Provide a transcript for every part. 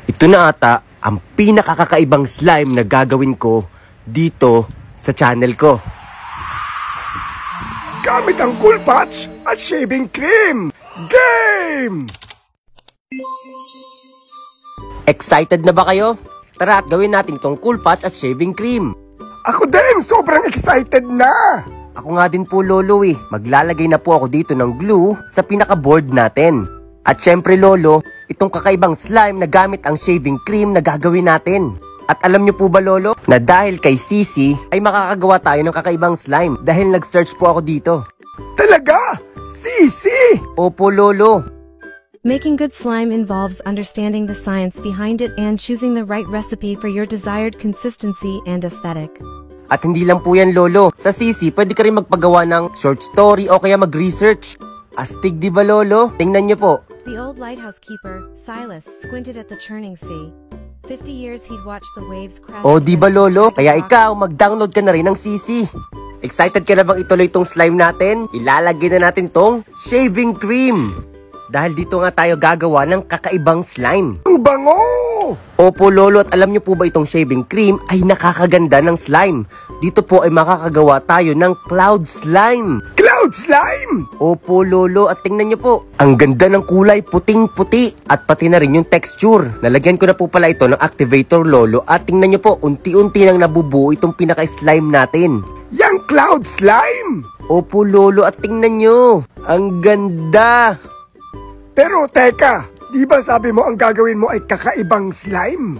Ito na ata ang pinakakakaibang slime na gagawin ko dito sa channel ko. Gamit ang Cool Patch at shaving cream! Game! Excited na ba kayo? Tara at gawin natin tong Cool Patch at shaving cream. Ako din! Sobrang excited na! Ako nga din po, Lolo eh. Maglalagay na po ako dito ng glue sa pinaka-board natin. At syempre, Lolo, itong kakaibang slime na gamit ang shaving cream na gagawin natin. At alam niyo po ba, Lolo, na dahil kay Sisi ay makakagawa tayo ng kakaibang slime dahil nag-search po ako dito. Talaga? Sisi! Opo, Lolo. Making good slime involves understanding the science behind it and choosing the right recipe for your desired consistency and aesthetic. At hindi lang po yan, Lolo. Sa Sisi, pwede ka rin magpagawa ng short story o kaya mag-research. Astig, di ba, Lolo? Tingnan niyo po. The old lighthouse keeper, Silas, squinted at the churning sea. 50 years he'd watched the waves crash. O, di ba, Lolo? Kaya ikaw, mag-download ka na rin ng Sisi. Excited ka na bang ituloy tong slime natin? Ilalagay na natin tong shaving cream. Dahil dito nga tayo gagawa ng kakaibang slime. Ang bango! Opo, Lolo, at alam niyo po ba itong shaving cream ay nakakaganda ng slime? Dito po ay makakagawa tayo ng cloud slime. Cloud slime! Opo, Lolo, at tingnan niyo po. Ang ganda ng kulay, puting-puti. At pati na rin yung texture. Nalagyan ko na po pala ito ng activator, Lolo. At tingnan niyo po, unti-unti nang nabubuo itong pinaka-slime natin. Yang cloud slime! Opo, Lolo, at tingnan niyo. Ang ganda! Pero teka, di ba sabi mo ang gagawin mo ay kakaibang slime?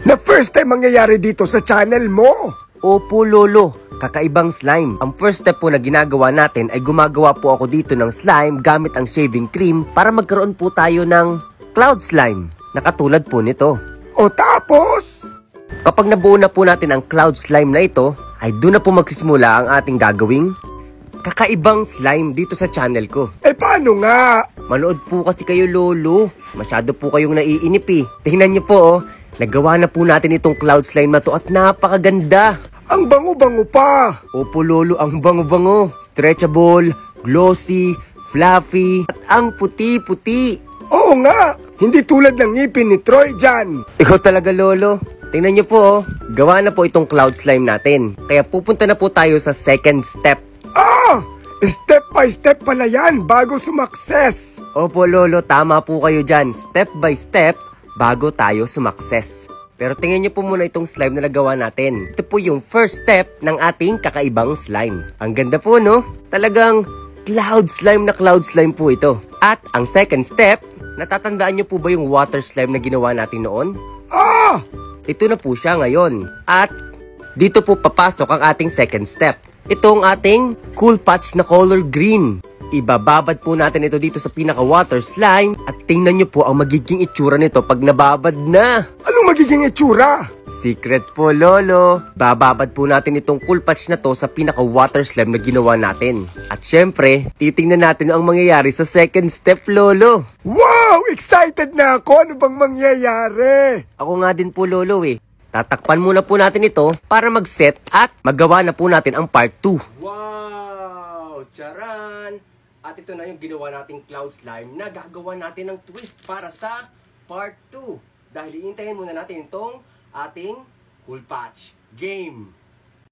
Na first time mangyayari dito sa channel mo? Opo, Lolo, kakaibang slime. Ang first step po na ginagawa natin ay gumagawa po ako dito ng slime gamit ang shaving cream para magkaroon po tayo ng cloud slime na katulad po nito. O tapos? Kapag nabuo na po natin ang cloud slime na ito, ay doon na po magsisimula ang ating gagawing kakaibang slime dito sa channel ko. Eh paano nga? Manood po kasi kayo, Lolo. Masyado po kayong naiinip eh. Tingnan niyo po oh. Nagawa na po natin itong cloud slime na to at napakaganda. Ang bango-bango pa. Opo, Lolo, ang bango-bango. Stretchable, glossy, fluffy, at ang puti-puti. Oo nga, hindi tulad ng ngipin ni Troy dyan. Ikaw talaga, Lolo. Tingnan niyo po oh. Gawa na po itong cloud slime natin. Kaya pupunta na po tayo sa second step. Ah! Step by step pala yan bago sumakses. Opo, Lolo, tama po kayo dyan. Step by step bago tayo sumakses. Pero tingnan niyo po muna itong slime na nagawa natin. Ito po yung first step ng ating kakaibang slime. Ang ganda po, no? Talagang cloud slime na cloud slime po ito. At ang second step, natatandaan niyo po ba yung water slime na ginawa natin noon? Ah! Ito na po siya ngayon. At dito po papasok ang ating second step. Ito ang ating Cool Patch na color green. Ibababad po natin ito dito sa pinaka-water slime at tingnan nyo po ang magiging itsura nito pag nababad na. Anong magiging itsura? Secret po, Lolo. Bababad po natin itong Cool Patch na to sa pinaka-water slime na ginawa natin. At syempre, titingnan natin ang mangyayari sa second step, Lolo. Wow! Excited na ako! Ano bang mangyayari? Ako nga din po, Lolo eh. Tatakpan muna po natin ito para mag-set at magawa na po natin ang part 2. Wow! Charan! At ito na yung ginawa nating cloud slime na gagawa natin ng twist para sa part 2. Dahil iintayin muna natin itong ating Cool Patch game.